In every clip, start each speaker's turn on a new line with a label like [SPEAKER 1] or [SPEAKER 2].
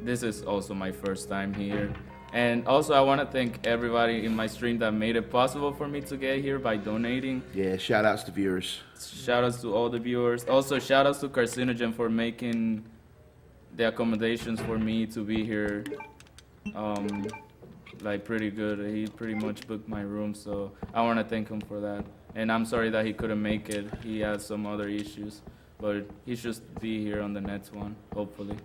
[SPEAKER 1] this is also my first time here. And also, I want to thank everybody in my stream that made it possible for me to get here by donating.
[SPEAKER 2] Yeah, shout outs to viewers.
[SPEAKER 1] Shout outs to all the viewers. Also, shout outs to Carcinogen for making the accommodations for me to be here. Like pretty good. He pretty much booked my room, so I want to thank him for that. And I'm sorry that he couldn't make it. He had some other issues, but he should be here on the next one, hopefully.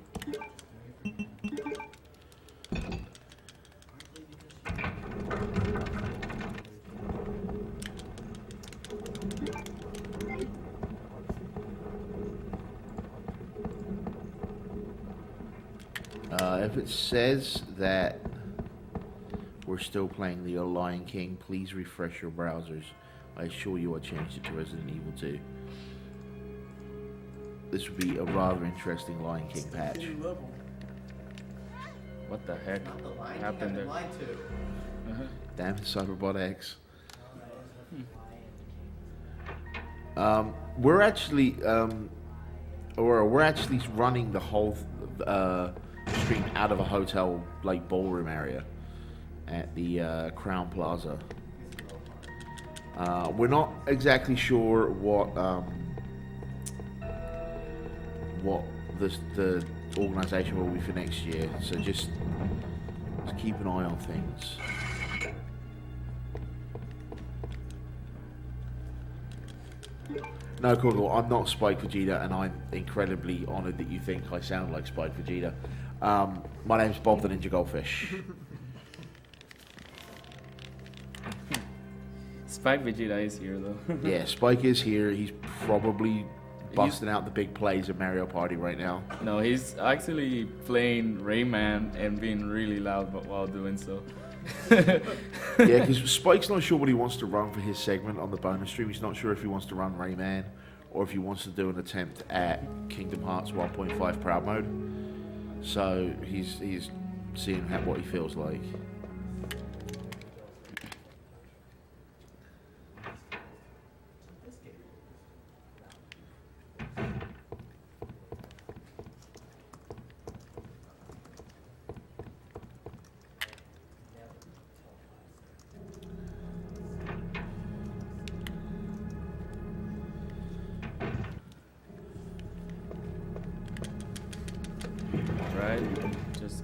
[SPEAKER 2] If it says that we're still playing the Lion King, please refresh your browsers. I assure you I changed it to Resident Evil 2. This would be a rather interesting Lion King patch.
[SPEAKER 1] What the heck happened there?
[SPEAKER 2] Damn Cyberbot X. We're actually running the whole stream out of a hotel like ballroom area at the Crown Plaza. We're not exactly sure what the organization will be for next year, so just keep an eye on things. No, Cool, I'm not Spike Vegeta, and I'm incredibly honored that you think I sound like Spike Vegeta. My name's Bob the Ninja Goldfish.
[SPEAKER 1] Spike Vegeta is here though.
[SPEAKER 2] Yeah, Spike is here. He's probably busting out the big plays at Mario Party right now.
[SPEAKER 1] No, he's actually playing Rayman and being really loud while doing so.
[SPEAKER 2] Yeah, because Spike's not sure what he wants to run for his segment on the bonus stream. He's not sure if he wants to run Rayman or if he wants to do an attempt at Kingdom Hearts 1.5 Proud Mode. So he's seeing what he feels like.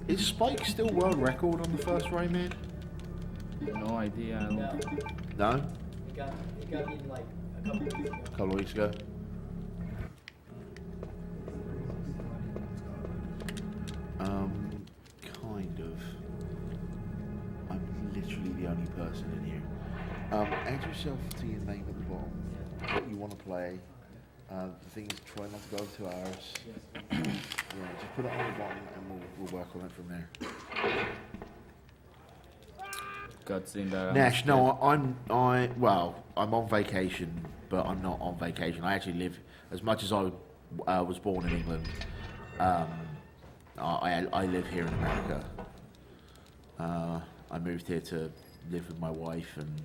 [SPEAKER 2] Is Spike still world record on the first Rayman?
[SPEAKER 1] No idea. I don't...
[SPEAKER 2] No?
[SPEAKER 3] He got beaten like a couple weeks ago.
[SPEAKER 2] A couple of weeks ago. Kind of. I'm literally the only person in here. Add yourself to your name at the bottom. What you want to play. The thing is, try not to go over 2 hours. Yeah, just put it on the bottom and we'll work on it from there.
[SPEAKER 1] Cutscene that.
[SPEAKER 2] Nash, no, I'm on vacation, but I'm not on vacation. I actually live, as much as I was born in England, I live here in America. I moved here to live with my wife and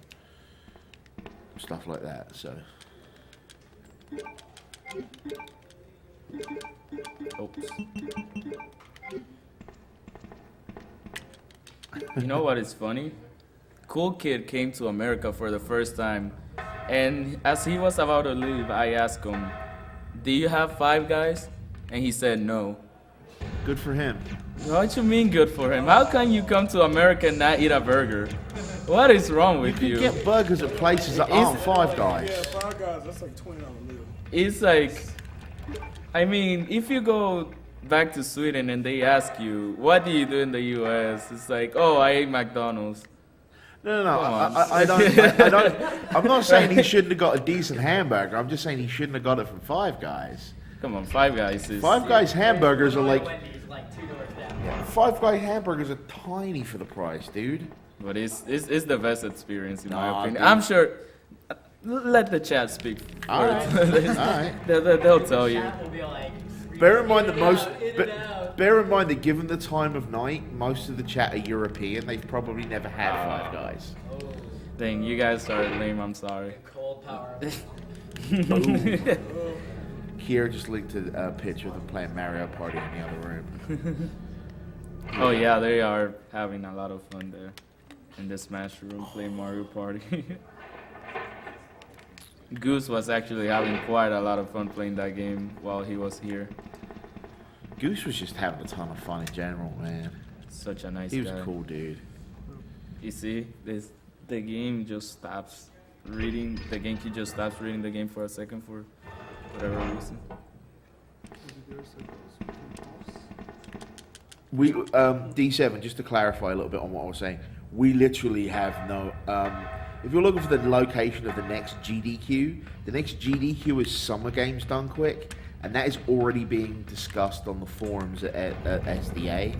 [SPEAKER 2] stuff like that, so.
[SPEAKER 1] Oops. You know what is funny? Cool Kid came to America for the first time, and as he was about to leave, I asked him, "Do you have Five Guys?" And he said no.
[SPEAKER 2] Good for him.
[SPEAKER 1] What you mean good for him? How can you come to America and not eat a burger? What is wrong with you?
[SPEAKER 2] You can get burgers at places that aren't Five Guys.
[SPEAKER 4] Yeah, Five Guys, that's like $20 meal.
[SPEAKER 1] It's like, I mean, if you go back to Sweden and they ask you, what do you do in the US? It's like, oh, I ate McDonald's.
[SPEAKER 2] No, I don't. I'm not saying he shouldn't have got a decent hamburger. I'm just saying he shouldn't have got it from Five Guys.
[SPEAKER 1] Come on, Five Guys is...
[SPEAKER 2] Five Guys hamburgers are like...
[SPEAKER 3] Wendy's like 2 doors down.
[SPEAKER 2] Five Guys hamburgers are tiny for the price, dude.
[SPEAKER 1] But it's the best experience in my opinion.
[SPEAKER 2] Dude.
[SPEAKER 1] I'm sure... Let the chat speak.
[SPEAKER 2] All right.
[SPEAKER 1] They'll tell you.
[SPEAKER 3] Chat will be like,
[SPEAKER 2] Bear in mind that
[SPEAKER 3] in and out.
[SPEAKER 2] bear in mind that given the time of night, most of the chat are European. They've probably never had Five Guys.
[SPEAKER 1] Dang, you guys are lame, I'm sorry.
[SPEAKER 3] Cold power.
[SPEAKER 2] Kiera just linked a picture of them playing Mario Party in the other room.
[SPEAKER 1] Oh yeah, they are having a lot of fun there in the Smash room playing Mario Party. Goose was actually having quite a lot of fun playing that game while he was here.
[SPEAKER 2] Goose was just having a ton of fun in general, man.
[SPEAKER 1] Such a nice
[SPEAKER 2] He was
[SPEAKER 1] guy.
[SPEAKER 2] a cool dude.
[SPEAKER 1] You see, the game just stops reading. The GameCube just stops reading the game for a second for whatever reason.
[SPEAKER 2] We D7, just to clarify a little bit on what I was saying, we literally have no. If you're looking for the location of the next GDQ, the next GDQ is Summer Games Done Quick, and that is already being discussed on the forums at SDA.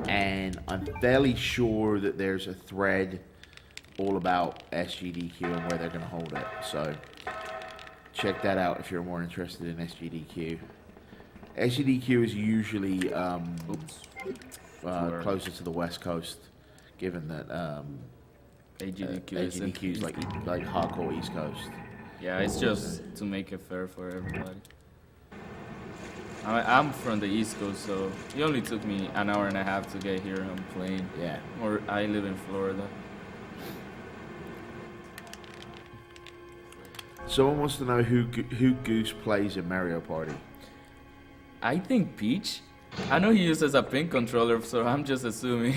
[SPEAKER 2] And I'm fairly sure that there's a thread all about SGDQ and where they're going to hold it. So check that out if you're more interested in SGDQ. SGDQ is usually closer to the West Coast, given that
[SPEAKER 1] AGDQ
[SPEAKER 2] is like hardcore East Coast.
[SPEAKER 1] Yeah, it's just to make it fair for everybody. I'm from the East Coast, so it only took me an hour and a half to get here on plane.
[SPEAKER 2] Yeah.
[SPEAKER 1] Or I live in Florida.
[SPEAKER 2] Someone wants to know who Goose plays in Mario Party.
[SPEAKER 1] I think Peach. I know he uses a pink controller, so I'm just assuming.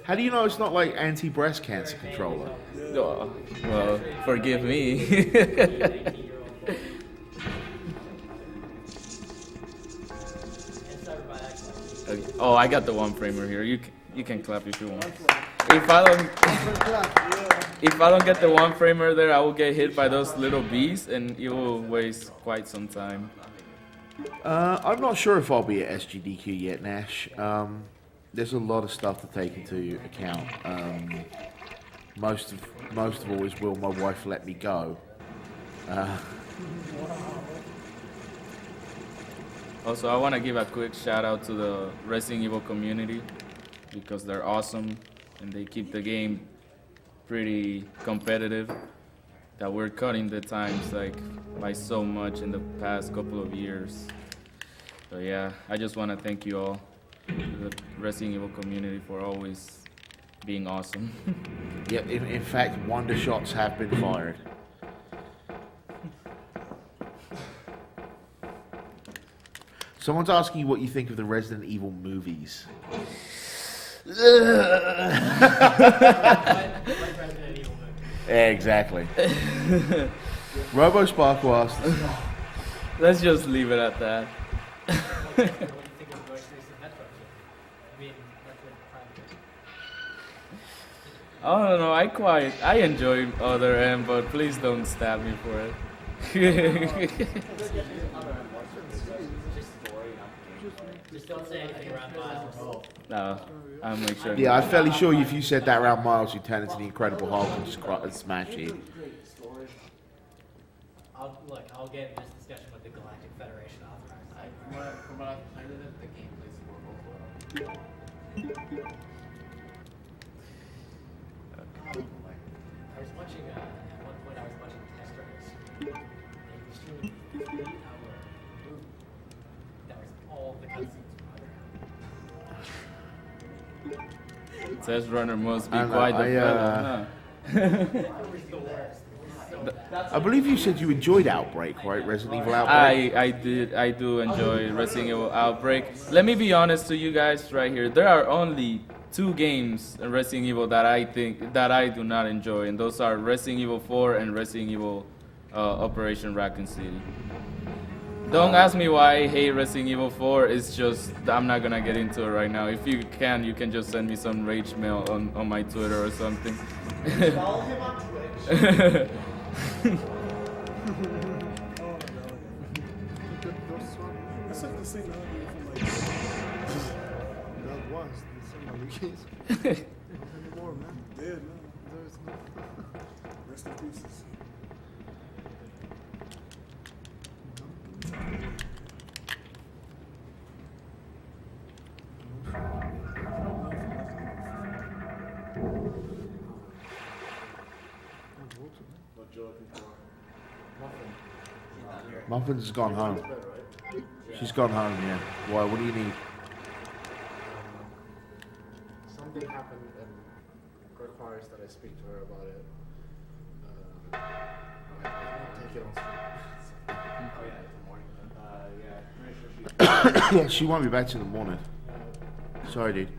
[SPEAKER 2] How do you know it's not like anti-breast cancer controller?
[SPEAKER 1] Oh, well, forgive me. Okay. Oh, I got the one framer here. You can clap if you want. If I don't get the one framer there, I will get hit by those little bees, and it will waste quite some time.
[SPEAKER 2] I'm not sure if I'll be at SGDQ yet, Nash. There's a lot of stuff to take into account. Most of all is, will my wife let me go?
[SPEAKER 1] Also, I want to give a quick shout out to the Resident Evil community because they're awesome and they keep the game pretty competitive. That we're cutting the times by so much in the past couple of years. So yeah, I just want to thank you all, the Resident Evil community, for always being awesome.
[SPEAKER 2] Yeah, in fact, wonder shots have been fired. Someone's asking you what you think of the Resident Evil movies. Exactly. Robo Sparkle asked.
[SPEAKER 1] Let's just leave it at that. I don't know, I enjoy Other M, but please don't stab me for it.
[SPEAKER 3] Just don't say anything around Miles.
[SPEAKER 1] No, I'll make sure.
[SPEAKER 2] Yeah, I'm fairly sure if you said that around Miles, you'd turn into the Incredible Hulk and just smash you.
[SPEAKER 3] I'll get in this discussion with the Galactic Federation authorized.
[SPEAKER 5] From what I know that the gameplay's horrible.
[SPEAKER 3] I was watching, at one point I was watching test runners. They showed a 3-hour movie that was all the cutscenes from Other M.
[SPEAKER 1] Test Runner must be
[SPEAKER 2] I know,
[SPEAKER 1] quite the fella, huh?
[SPEAKER 3] It was the worst. It was so bad.
[SPEAKER 2] I believe you said you enjoyed Outbreak, right? Resident Evil Outbreak?
[SPEAKER 1] I do enjoy Resident Evil Outbreak. Let me be honest to you guys right here. There are only 2 games in Resident Evil that I do not enjoy, and those are Resident Evil 4 and Resident Evil Operation Raccoon City. Don't ask me why I hate Resident Evil 4. It's just I'm not gonna get into it right now. If you can just send me some rage mail on my Twitter or something.
[SPEAKER 3] Follow him on Twitch.
[SPEAKER 4] That's like the same audio from
[SPEAKER 6] That was the same allegations. Not anymore, man.
[SPEAKER 4] dead, man.
[SPEAKER 6] There's no.
[SPEAKER 4] Rest in pieces.
[SPEAKER 2] Muffins has gone home.
[SPEAKER 4] Better, right?
[SPEAKER 2] She's gone home, yeah. Why? What do you need?
[SPEAKER 6] Something happened and requires that I speak to her about it. I won't take it on
[SPEAKER 5] Oh yeah, it's the morning. Yeah, pretty sure she.
[SPEAKER 2] Yeah, she won't be back till the morning. Sorry, dude.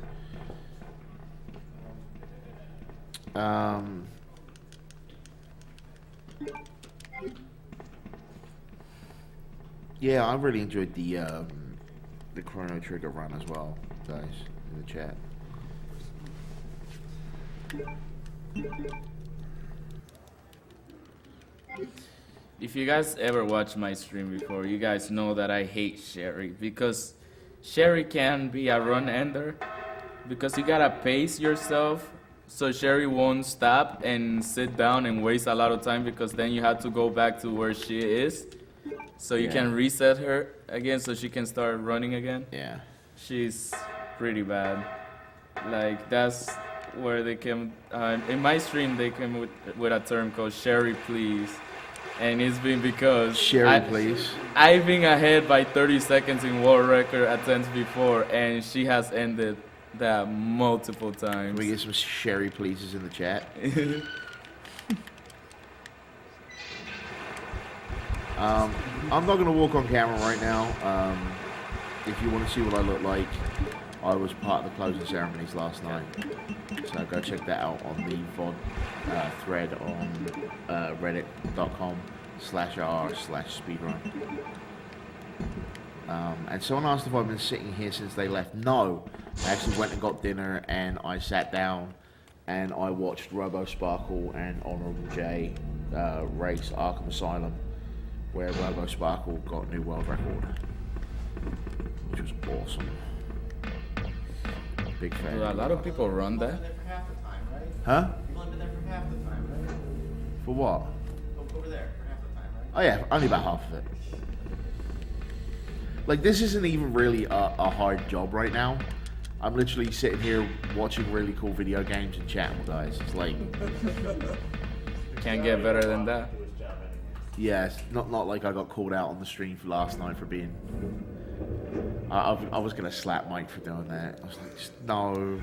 [SPEAKER 2] Yeah, I really enjoyed the Chrono Trigger run as well, guys, in the chat.
[SPEAKER 1] If you guys ever watched my stream before, you guys know that I hate Sherry because Sherry can be a run ender because you gotta pace yourself so Sherry won't stop and sit down and waste a lot of time because then you have to go back to where she is so you can reset her again so she can start running again.
[SPEAKER 2] Yeah.
[SPEAKER 1] She's pretty bad. Like that's where they came in my stream they came with a term called Sherry Please. And it's been because
[SPEAKER 2] Sherry, please.
[SPEAKER 1] I've been ahead by 30 seconds in world record attempts before, and she has ended that multiple times.
[SPEAKER 2] Can we get some Sherry pleases in the chat? I'm not going to walk on camera right now. If you want to see what I look like, I was part of the closing ceremonies last night. So go check that out on the VOD thread on reddit.com/r/speedrun. And someone asked if I've been sitting here since they left. No, I actually went and got dinner and I sat down and I watched Robo Sparkle and Honorable J race Arkham Asylum, where Robo Sparkle got a new world record, which was awesome. Big fan.
[SPEAKER 1] A lot of people run that.
[SPEAKER 5] There for half the time, right?
[SPEAKER 2] Huh?
[SPEAKER 5] You landed there for half the time, right?
[SPEAKER 2] For what?
[SPEAKER 5] Over there for half the time, right?
[SPEAKER 2] Oh yeah, only about half of it. Like, this isn't even really a hard job right now. I'm literally sitting here watching really cool video games and chatting with guys. It's like,
[SPEAKER 1] Can't get better than that.
[SPEAKER 2] yeah, it's not like I got called out on the stream for last night for being... I was going to slap Mike for doing that. I was like, just, no.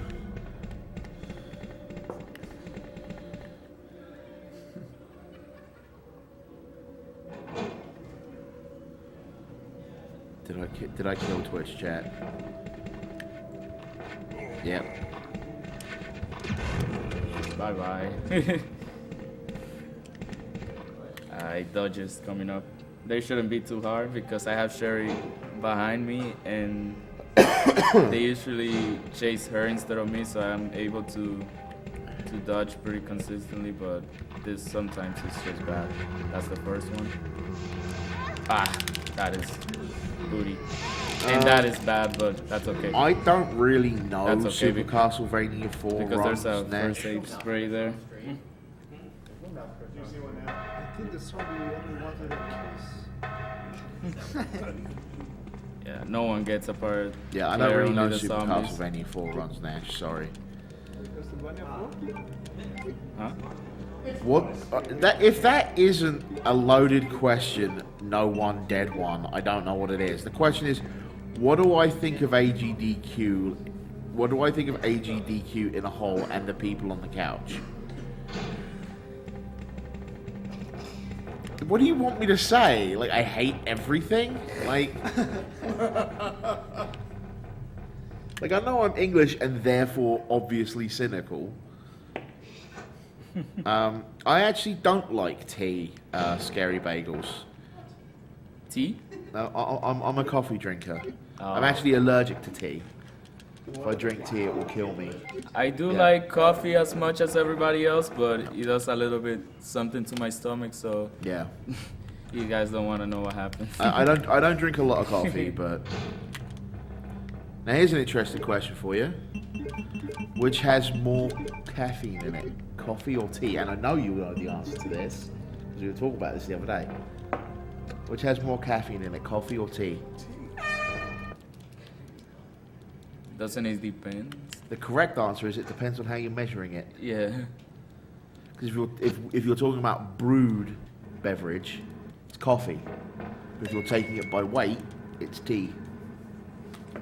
[SPEAKER 2] Did I kill Twitch chat? Yep.
[SPEAKER 1] Bye bye. Dodges coming up. They shouldn't be too hard because I have Sherry behind me and they usually chase her instead of me, so I'm able to dodge pretty consistently, but this sometimes is just bad. That's the first one. Ah, that is booty. And that is bad, but that's okay.
[SPEAKER 2] I don't really know
[SPEAKER 1] That's okay,
[SPEAKER 2] Super Castlevania 4
[SPEAKER 1] Because
[SPEAKER 2] runs,
[SPEAKER 1] there's a
[SPEAKER 2] Nash.
[SPEAKER 1] first aid spray there.
[SPEAKER 6] I think the zombie only wanted a kiss.
[SPEAKER 1] Yeah, no one gets a part.
[SPEAKER 2] Yeah, I don't
[SPEAKER 1] Claire,
[SPEAKER 2] really know
[SPEAKER 1] only the
[SPEAKER 2] Super
[SPEAKER 1] zombies.
[SPEAKER 2] Castlevania 4 runs, Nash. Sorry.
[SPEAKER 1] Huh?
[SPEAKER 2] What? If that isn't a loaded question, no one, dead one, I don't know what it is. The question is, what do I think of AGDQ? What do I think of AGDQ in a whole and the people on the couch? What do you want me to say? Like, I hate everything? Like... Like, I know I'm English and therefore obviously cynical. I actually don't like tea, scary bagels.
[SPEAKER 1] Tea?
[SPEAKER 2] No, I'm a coffee drinker.
[SPEAKER 1] Oh.
[SPEAKER 2] I'm actually allergic to tea. If I drink tea, it will kill me.
[SPEAKER 1] I do
[SPEAKER 2] Yeah.
[SPEAKER 1] like coffee as much as everybody else, but it does a little bit something to my stomach, so
[SPEAKER 2] Yeah.
[SPEAKER 1] you guys don't want to know what happens.
[SPEAKER 2] I don't drink a lot of coffee, but... Now here's an interesting question for you. Which has more caffeine in it, coffee or tea? And I know you know the answer to this, because we were talking about this the other day. Which has more caffeine in it, coffee or tea?
[SPEAKER 1] Doesn't it depend?
[SPEAKER 2] The correct answer is it depends on how you're measuring it.
[SPEAKER 1] Yeah.
[SPEAKER 2] Because if you're talking about brewed beverage, it's coffee. But if you're taking it by weight, it's tea. So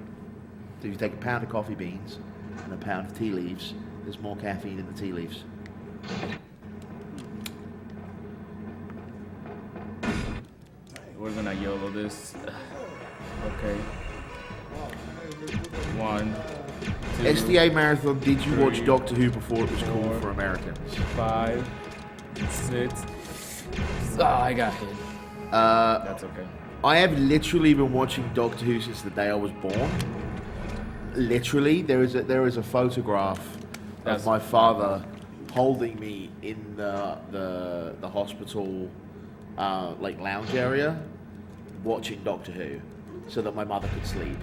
[SPEAKER 2] if you take a pound of coffee beans and a pound of tea leaves, there's more caffeine in the tea leaves.
[SPEAKER 1] We're gonna YOLO this. Okay. 1, 2,
[SPEAKER 2] SDA Marathon, did you watch Doctor Who before it was cool for Americans?
[SPEAKER 1] 5, 6. Oh, I got hit. That's okay.
[SPEAKER 2] I have literally been watching Doctor Who since the day I was born. Literally, there is a photograph of my father holding me in the hospital like lounge area, watching Doctor Who, so that my mother could sleep.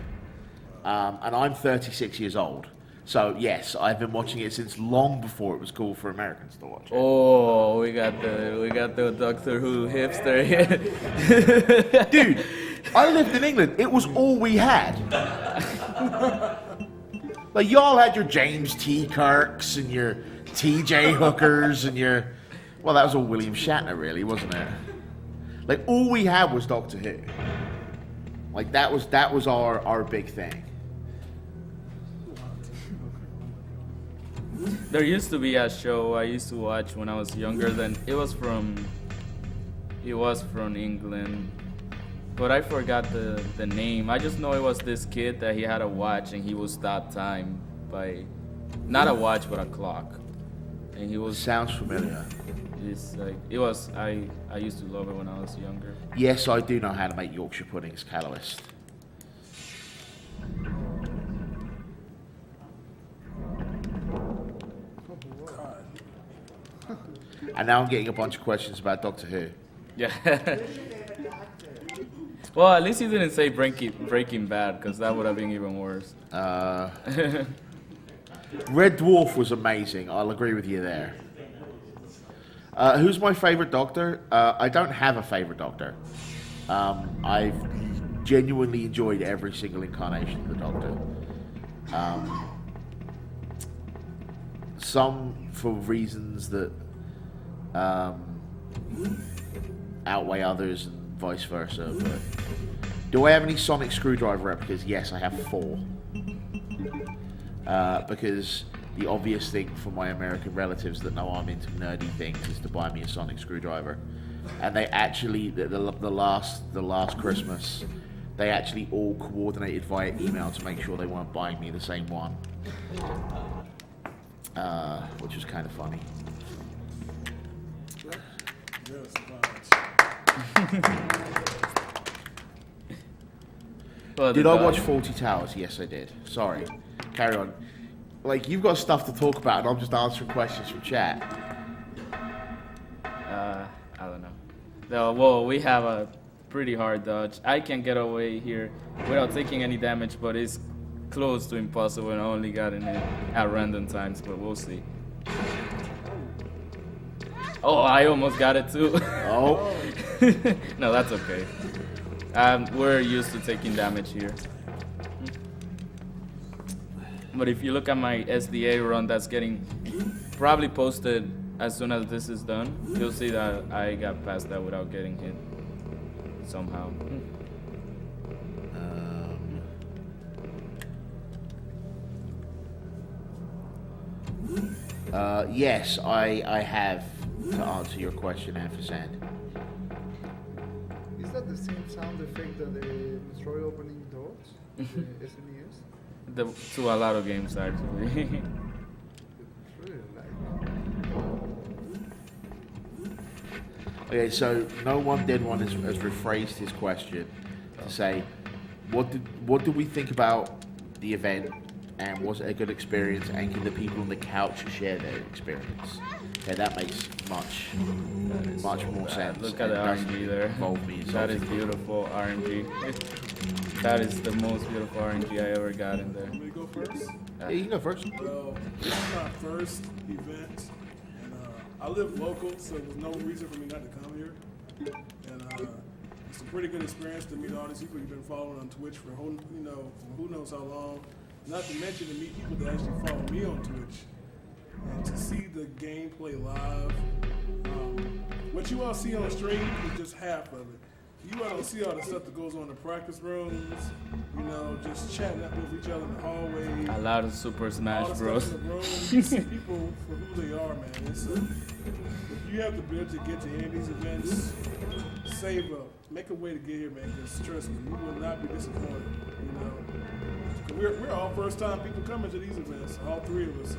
[SPEAKER 2] And I'm 36 years old, so yes, I've been watching it since long before it was cool for Americans to watch it.
[SPEAKER 1] Oh, we got the Doctor Who hipster here.
[SPEAKER 2] Dude, I lived in England. It was all we had. Like, y'all had your James T. Kirks and your T.J. Hookers and your... Well, that was all William Shatner, really, wasn't it? Like, all we had was Doctor Who. Like, that was our big thing.
[SPEAKER 1] There used to be a show I used to watch when I was younger. It was from England, but I forgot the name. I just know it was this kid that he had a watch and he would stop time by, not a watch but a clock, and he was.
[SPEAKER 2] Sounds familiar.
[SPEAKER 1] It's like it was. I used to love it when I was younger.
[SPEAKER 2] Yes, I do know how to make Yorkshire puddings, Catalyst. And now I'm getting a bunch of questions about Doctor Who.
[SPEAKER 1] Yeah. Well, at least he didn't say Breaking Bad, because that would have been even worse.
[SPEAKER 2] Red Dwarf was amazing. I'll agree with you there. Who's my favorite Doctor? I don't have a favorite Doctor. I've genuinely enjoyed every single incarnation of the Doctor. Some for reasons that outweigh others and vice versa. But do I have any sonic screwdriver replicas? Yes, I have 4. Because the obvious thing for my American relatives that know I'm into nerdy things is to buy me a sonic screwdriver. And they actually, the last Christmas, they actually all coordinated via email to make sure they weren't buying me the same one. Which was kind of funny.
[SPEAKER 1] Well,
[SPEAKER 2] did I watch 40 Towers? Yes, I did. Sorry. Carry on. Like, you've got stuff to talk about, and I'm just answering questions from chat.
[SPEAKER 1] I don't know. No, well, we have a pretty hard dodge. I can get away here without taking any damage, but it's close to impossible, and I only got in it at random times, but we'll see. Oh, I almost got it too.
[SPEAKER 2] Oh.
[SPEAKER 1] No, that's okay. We're used to taking damage here. But if you look at my SDA run that's getting probably posted as soon as this is done, you'll see that I got past that without getting hit somehow.
[SPEAKER 2] Yes, I have, to answer your question, Ampersand.
[SPEAKER 6] Is that the same sound effect that the destroy opening doors? The SNES?
[SPEAKER 1] To a lot of games, actually.
[SPEAKER 6] It's really like.
[SPEAKER 2] Okay, so No One Dead One has rephrased his question to say, what did we think about the event, and was it a good experience, and can the people on the couch share their experience? Okay, that makes much more sense.
[SPEAKER 1] Look at the RNG there. That is beautiful RNG. That is the most beautiful RNG I ever got in there.
[SPEAKER 4] Want me to go first?
[SPEAKER 2] Yeah, you can go first.
[SPEAKER 4] Well, this is my first event, and I live local, so there's no reason for me not to come here. And it's a pretty good experience to meet all these people you've been following on Twitch for who knows how long. Not to mention to meet people that actually follow me on Twitch. To see the gameplay live. What you all see on stream is just half of it. you don't see all the stuff that goes on in the practice rooms, you know, just chatting up with each other in the hallway.
[SPEAKER 1] A lot of Super
[SPEAKER 4] All
[SPEAKER 1] Smash
[SPEAKER 4] the
[SPEAKER 1] Bros.
[SPEAKER 4] stuff in the room. You see people for who they are, man. It's, if you have the ability to get to any of these events, save up. Make a way to get here, man, because trust me, you will not be disappointed, you know. 'Cause we're all first time people coming to these events, all three of us, so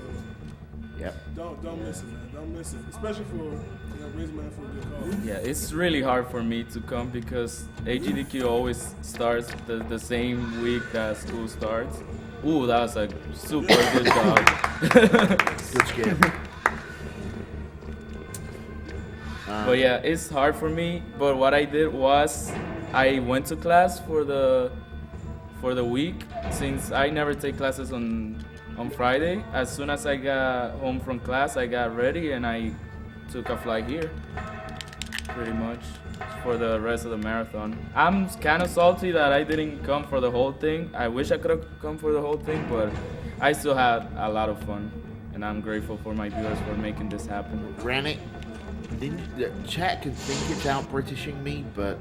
[SPEAKER 2] Yep.
[SPEAKER 4] don't miss it, man. Don't miss it. Especially for, you know, raising money for a good cause.
[SPEAKER 1] Yeah, it's really hard for me to come because AGDQ always starts the same week that school starts. Ooh, that was a super good job.
[SPEAKER 2] Good skip.
[SPEAKER 1] But yeah, it's hard for me. But what I did was I went to class for the week since I never take classes on Friday. As soon as I got home from class, I got ready and I took a flight here, pretty much, for the rest of the marathon. I'm kind of salty that I didn't come for the whole thing. I wish I could have come for the whole thing, but I still had a lot of fun, and I'm grateful for my viewers for making this happen.
[SPEAKER 2] Granted, the chat can think it's out Britishing me, but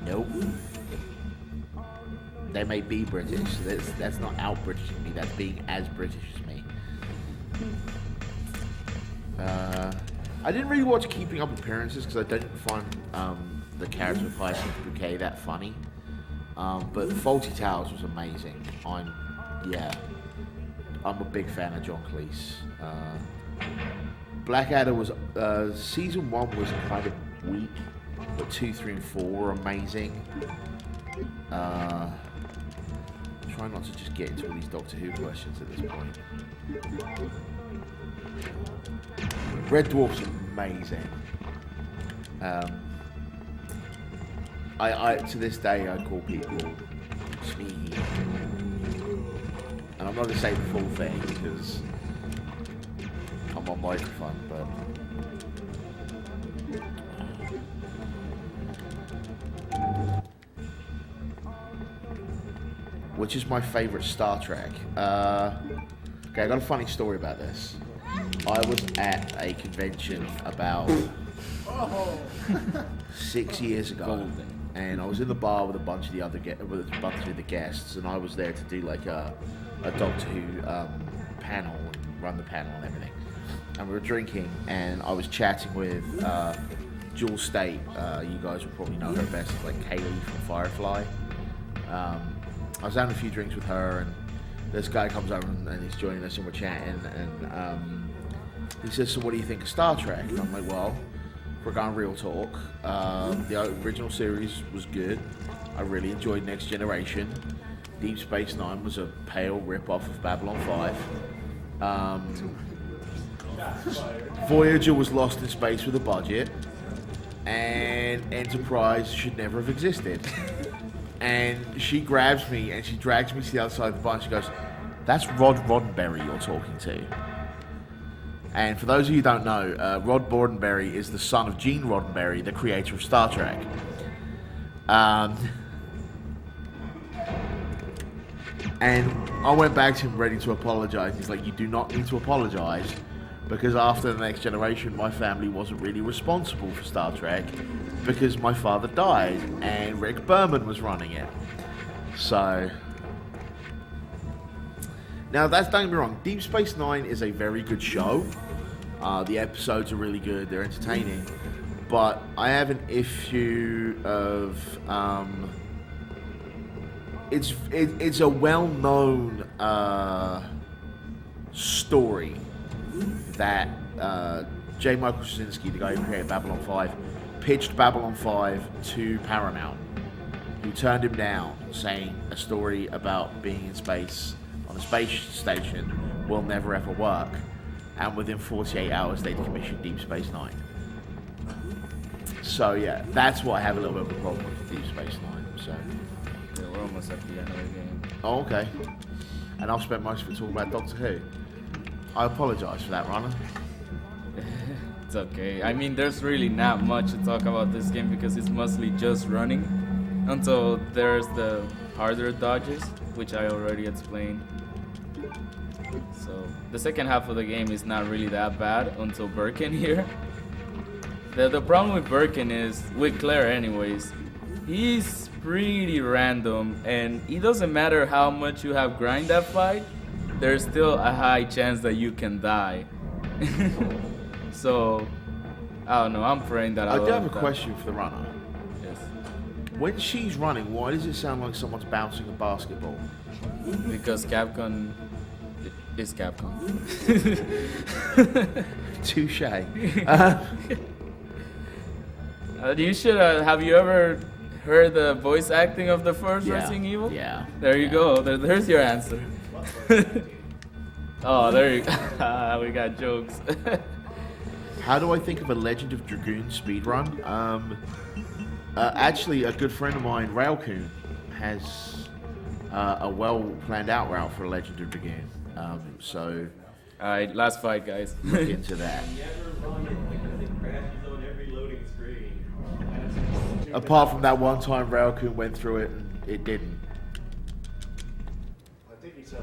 [SPEAKER 2] nope. They may be British. That's not out Britishing me. That's being as British as me. I didn't really watch Keeping Up Appearances because I didn't find the character of Hyacinth Bouquet that funny. But Faulty Towers was amazing. I'm a big fan of John Cleese. Blackadder was season 1 was kind of weak, but 2, 3, and 4 were amazing. Try not to just get into all these Doctor Who questions at this point. Red Dwarf's amazing. I to this day I call people Smee, and I'm not gonna say the full thing because I'm on microphone, but. Which is my favourite Star Trek? Okay, I got a funny story about this. I was at a convention about 6 years ago, and I was in the bar with a bunch of the other guests, and I was there to do like a Doctor Who panel, and run the panel and everything. And we were drinking, and I was chatting with Jewel State. You guys will probably know her best as like Kaylee from Firefly. I was having a few drinks with her, and this guy comes over and he's joining us, and we're chatting, and he says, "So what do you think of Star Trek?" And I'm like, "Well, if we're going real talk, the original series was good. I really enjoyed Next Generation. Deep Space Nine was a pale rip-off of Babylon 5. Voyager was lost in space with a budget, and Enterprise should never have existed." And she grabs me and she drags me to the other side of the bar and she goes, "That's Rod Roddenberry you're talking to." And for those of you who don't know, Rod Roddenberry is the son of Gene Roddenberry, the creator of Star Trek. And I went back to him ready to apologize. He's like, "You do not need to apologize, because after The Next Generation, my family wasn't really responsible for Star Trek because my father died and Rick Berman was running it." So, now that's, don't get me wrong, Deep Space Nine is a very good show. The episodes are really good, they're entertaining, but I have an issue of it's a well-known story that J. Michael Straczynski, the guy who created Babylon 5, pitched Babylon 5 to Paramount, who turned him down, saying a story about being in space on a space station will never ever work. And within 48 hours, they'd commissioned Deep Space Nine. So yeah, that's what I have a little bit of a problem with Deep Space Nine. So.
[SPEAKER 1] Yeah, we're almost at the end of the game.
[SPEAKER 2] Oh, okay. And I've spent most of it talking about Doctor Who. I apologise for that, Runner.
[SPEAKER 1] It's okay. I mean, there's really not much to talk about this game because it's mostly just running until there's the harder dodges, which I already explained. So the second half of the game is not really that bad until Birkin here. The problem with Birkin is, with Claire anyways, he's pretty random, and it doesn't matter how much you have grind that fight, there's still a high chance that you can die. So, I don't know, I'm praying that
[SPEAKER 2] I do have a
[SPEAKER 1] that.
[SPEAKER 2] question for the runner.
[SPEAKER 1] Yes.
[SPEAKER 2] When she's running, why does it sound like someone's bouncing a basketball?
[SPEAKER 1] Because Capcom is Capcom.
[SPEAKER 2] Touche.
[SPEAKER 1] You should have you ever heard the voice acting of the first Resident Evil?
[SPEAKER 2] Yeah.
[SPEAKER 1] There you go. There's your answer. Oh, there you go. We got jokes.
[SPEAKER 2] How do I think of a Legend of Dragoon speedrun? Actually, a good friend of mine, Railcoon, has a well planned out route for a Legend of Dragoon. So
[SPEAKER 1] Alright, last fight, guys.
[SPEAKER 2] look into that.
[SPEAKER 5] You ever run it because it crashes on every loading screen?
[SPEAKER 2] Apart from that one time Railcoon went through it and it didn't.
[SPEAKER 6] I think he said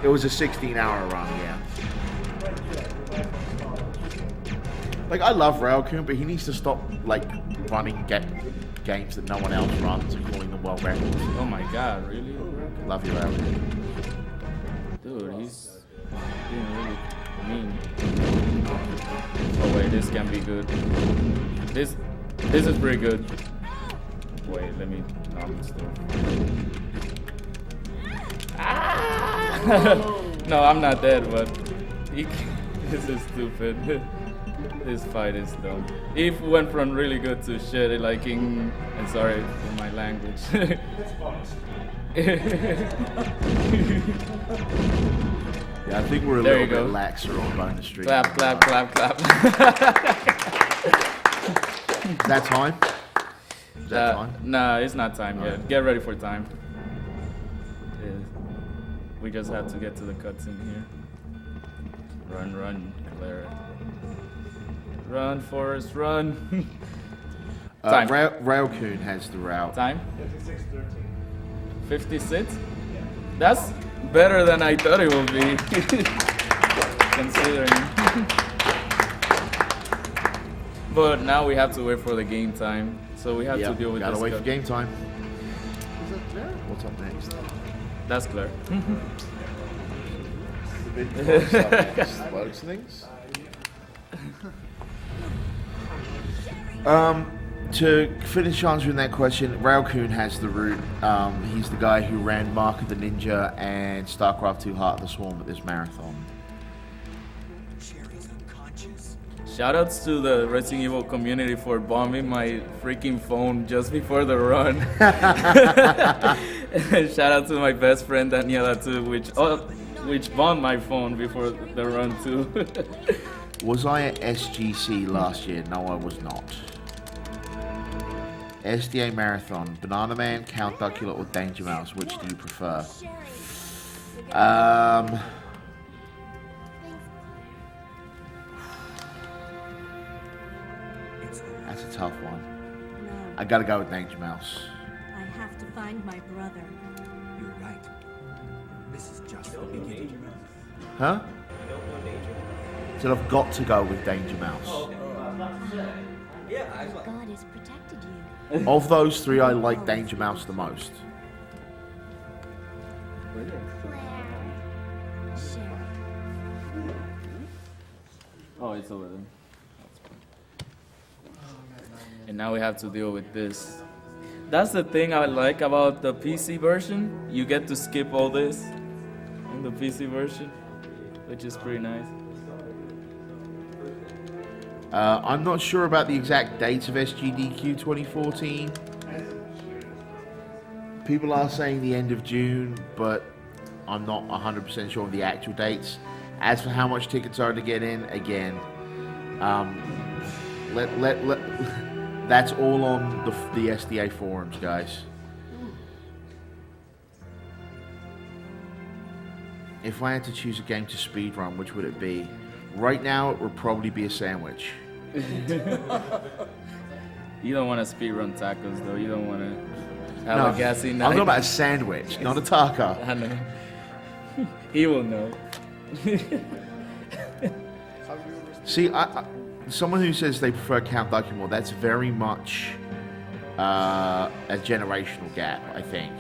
[SPEAKER 6] it was 16 hours.
[SPEAKER 2] It was a 16-hour run, yeah. Like, I love Railcoon, but he needs to stop, like, running games that no one else runs and calling them world records.
[SPEAKER 1] Oh my god, really?
[SPEAKER 2] Love you, Railcoon.
[SPEAKER 1] Dude, he's being really mean. Oh wait, this can be good. This is pretty good. Wait, let me still. No, I'm not dead, but this is stupid. This fight is dumb. It went from really good to shit, like in. I'm sorry for my language.
[SPEAKER 2] Yeah, I think we're a
[SPEAKER 1] There
[SPEAKER 2] little
[SPEAKER 1] you
[SPEAKER 2] bit
[SPEAKER 1] go.
[SPEAKER 2] laxer on bonus stream.
[SPEAKER 1] Clap, clap, clap, clap.
[SPEAKER 2] Is that time? Is that time?
[SPEAKER 1] Nah, it's not time yet. Get ready for time. Yeah. We just have to get to the cutscene here. Run, Claire. Run, Forrest, run. Time.
[SPEAKER 2] Railcoon has the route.
[SPEAKER 1] Time?
[SPEAKER 5] 56:13.
[SPEAKER 1] 56? That's better than I thought it would be. Considering. But now we have to wait for the game time. So we have
[SPEAKER 2] Yeah,
[SPEAKER 1] to deal with
[SPEAKER 2] gotta
[SPEAKER 1] this.
[SPEAKER 2] wait for game time.
[SPEAKER 6] Is that clear?
[SPEAKER 2] What's up next?
[SPEAKER 1] That's Claire.
[SPEAKER 2] What's things? To finish answering that question, Railcoon has the route. He's the guy who ran Mark of the Ninja and StarCraft 2 Heart of the Swarm at this marathon.
[SPEAKER 1] Shoutouts to the Resident Evil community for bombing my freaking phone just before the run. And shout out to my best friend Daniela too, which bombed my phone before the run too.
[SPEAKER 2] Was I at SGC last year? No, I was not. SDA Marathon, Banana Man, Count Duckula, or Danger Mouse? Which do you prefer? That's a tough one.
[SPEAKER 7] No,
[SPEAKER 2] I gotta go with Danger Mouse.
[SPEAKER 7] I have to find my brother.
[SPEAKER 8] You're right. This is just the beginning.
[SPEAKER 2] Huh?
[SPEAKER 5] Don't know danger.
[SPEAKER 2] So I've got to go with Danger Mouse.
[SPEAKER 5] Okay. Yeah, I was like,
[SPEAKER 7] God has protected you.
[SPEAKER 2] Of those three, I like Danger Mouse the most.
[SPEAKER 7] Sharon.
[SPEAKER 1] Oh, it's over there. And now we have to deal with this. That's the thing I like about the PC version. You get to skip all this in the PC version, which is pretty nice.
[SPEAKER 2] I'm not sure about the exact dates of SGDQ 2014. People are saying the end of June, but I'm not 100% sure of the actual dates. As for how much tickets are to get in, again, that's all on the SDA forums, guys. If I had to choose a game to speedrun, which would it be? Right now, it would probably be a sandwich.
[SPEAKER 1] You don't want to speedrun tacos though. You don't want to have
[SPEAKER 2] No,
[SPEAKER 1] a gassy
[SPEAKER 2] I'm
[SPEAKER 1] night.
[SPEAKER 2] talking about a sandwich, not a taco.
[SPEAKER 1] I know. He will know.
[SPEAKER 2] See, someone who says they prefer Count Dooku more, that's very much a generational gap, I think.